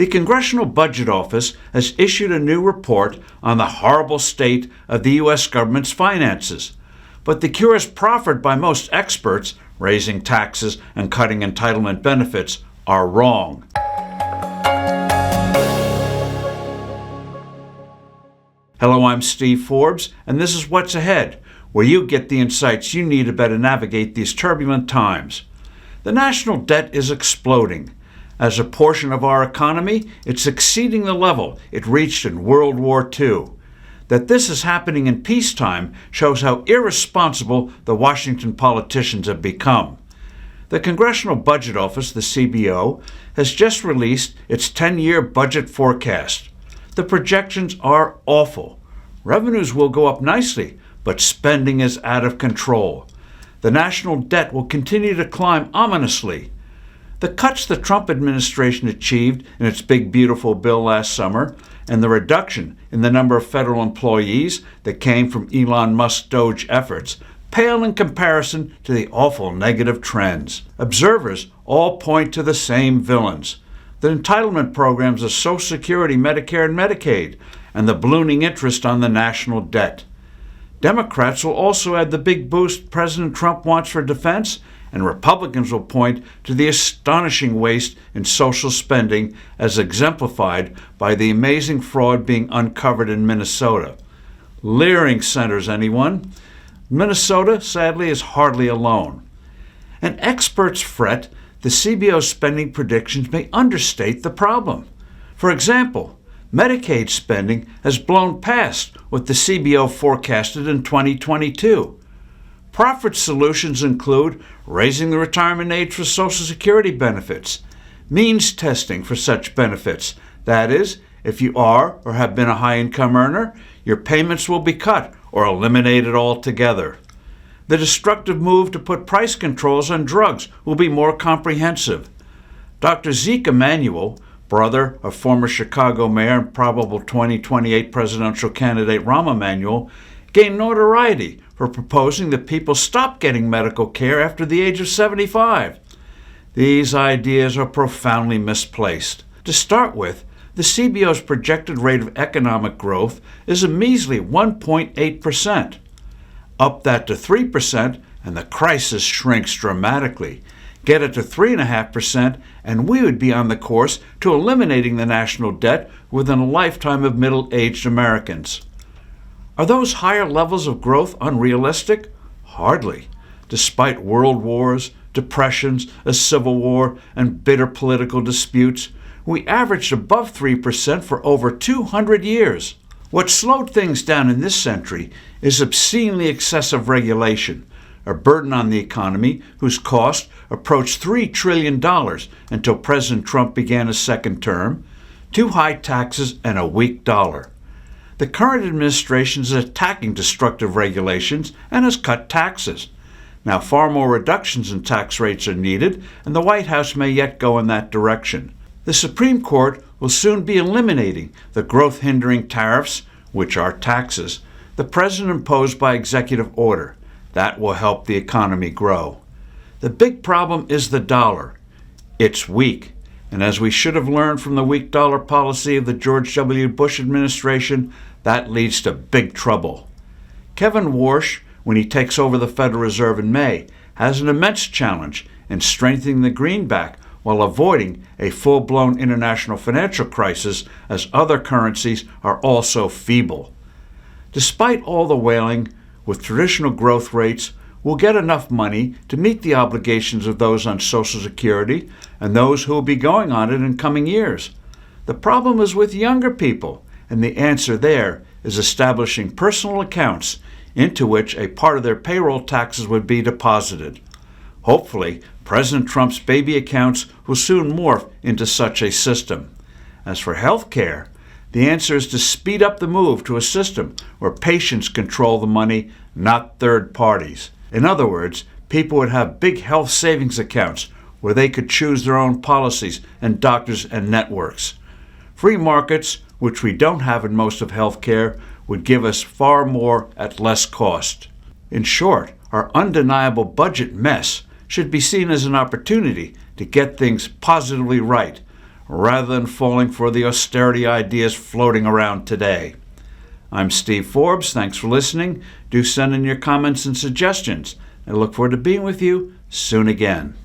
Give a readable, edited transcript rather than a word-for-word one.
The Congressional Budget Office has issued a new report on the horrible state of the U.S. government's finances. But the cures proffered by most experts, raising taxes and cutting entitlement benefits, are wrong. Hello, I'm Steve Forbes, and this is What's Ahead, where you get the insights you need to better navigate these turbulent times. The national debt is exploding. As a portion of our economy, it's exceeding the level it reached in World War II. That this is happening in peacetime shows how irresponsible the Washington politicians have become. The Congressional Budget Office, the CBO, has just released its 10-year budget forecast. The projections are awful. Revenues will go up nicely, but spending is out of control. The national debt will continue to climb ominously. The cuts the Trump administration achieved in its big beautiful bill last summer and the reduction in the number of federal employees that came from Elon Musk's Doge efforts pale in comparison to the awful negative trends. Observers all point to the same villains: the entitlement programs of Social Security, Medicare, and Medicaid, and the ballooning interest on the national debt. Democrats will also add the big boost President Trump wants for defense, and Republicans will point to the astonishing waste in social spending as exemplified by the amazing fraud being uncovered in Minnesota. Leering centers, anyone? Minnesota, sadly, is hardly alone. And experts fret the CBO's spending predictions may understate the problem. For example, Medicaid spending has blown past what the CBO forecasted in 2022. Profit solutions include raising the retirement age for Social Security benefits, means testing for such benefits. That is, if you are or have been a high-income earner, your payments will be cut or eliminated altogether. The destructive move to put price controls on drugs will be more comprehensive. Dr. Zeke Emanuel, brother of former Chicago mayor and probable 2028 presidential candidate Rahm Emanuel, gained notoriety for proposing that people stop getting medical care after the age of 75. These ideas are profoundly misplaced. To start with, the CBO's projected rate of economic growth is a measly 1.8%. Up that to 3%, and the crisis shrinks dramatically. Get it to 3.5%, and we would be on the course to eliminating the national debt within a lifetime of middle-aged Americans. Are those higher levels of growth unrealistic? Hardly. Despite world wars, depressions, a civil war, and bitter political disputes, we averaged above 3% for over 200 years. What slowed things down in this century is obscenely excessive regulation, a burden on the economy whose cost approached $3 trillion until President Trump began his second term, too high taxes, and a weak dollar. The current administration is attacking destructive regulations and has cut taxes. Now, far more reductions in tax rates are needed, and the White House may yet go in that direction. The Supreme Court will soon be eliminating the growth-hindering tariffs, which are taxes, the president imposed by executive order. That will help the economy grow. The big problem is the dollar. It's weak, and as we should have learned from the weak dollar policy of the George W. Bush administration, that leads to big trouble. Kevin Warsh, when he takes over the Federal Reserve in May, has an immense challenge in strengthening the greenback while avoiding a full-blown international financial crisis as other currencies are also feeble. Despite all the wailing, with traditional growth rates, we'll get enough money to meet the obligations of those on Social Security and those who will be going on it in coming years. The problem is with younger people, and the answer there is establishing personal accounts into which a part of their payroll taxes would be deposited. Hopefully, President Trump's baby accounts will soon morph into such a system. As for health care, the answer is to speed up the move to a system where patients control the money, not third parties. In other words, people would have big health savings accounts where they could choose their own policies and doctors and networks. Free markets, which we don't have in most of healthcare, would give us far more at less cost. In short, our undeniable budget mess should be seen as an opportunity to get things positively right, rather than falling for the austerity ideas floating around today. I'm Steve Forbes. Thanks for listening. Do send in your comments and suggestions. I look forward to being with you soon again.